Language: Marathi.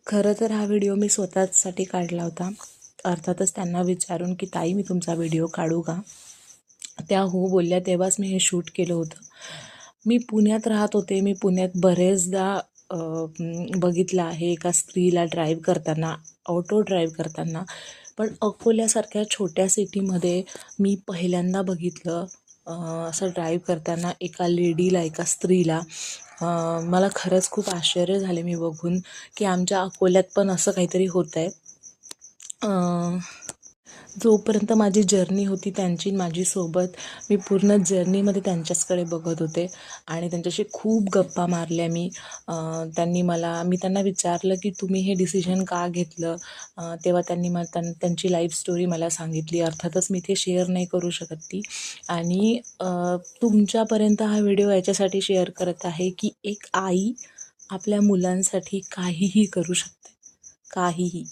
खरं तर हा व्हिडिओ मी स्वतःसाठी काढला होता. अर्थातच त्यांना विचारून की ताई मी तुमचा व्हिडिओ काढू का? त्या हो बोलल्या तेव्हाच मी हे शूट केलं होतं. मी पुण्यात राहत होते. मी पुण्यात बरेचदा बघितलं आहे एका स्त्रीला ड्राईव्ह करताना, ऑटो ड्राईव्ह करताना. पण अकोल्यासारख्या छोट्या सिटीमध्ये मी पहिल्यांदा बघितलं असं ड्राईव्ह करताना एका लेडीला, एका स्त्रीला. मला खरंच खूप आश्चर्य झाले मी बघून की आमच्या अकोल्यात पण असं काहीतरी होतं आहे. जोपर्यंत माझी जर्नी होती त्यांची माझी सोबत, मी पूर्ण जर्नीमध्ये त्यांच्याचकडे बघत होते आणि त्यांच्याशी खूप गप्पा मारल्या मी. मी त्यांना विचारलं की तुम्ही हे डिसिजन का घेतलं? तेव्हा त्यांनी त्यांची लाईफ स्टोरी मला सांगितली. अर्थातच मी ते शेअर नाही करू शकत ती. आणि तुमच्यापर्यंत हा व्हिडिओ याच्यासाठी शेअर करत आहे की एक आई आपल्या मुलांसाठी काहीही करू शकते, काहीही.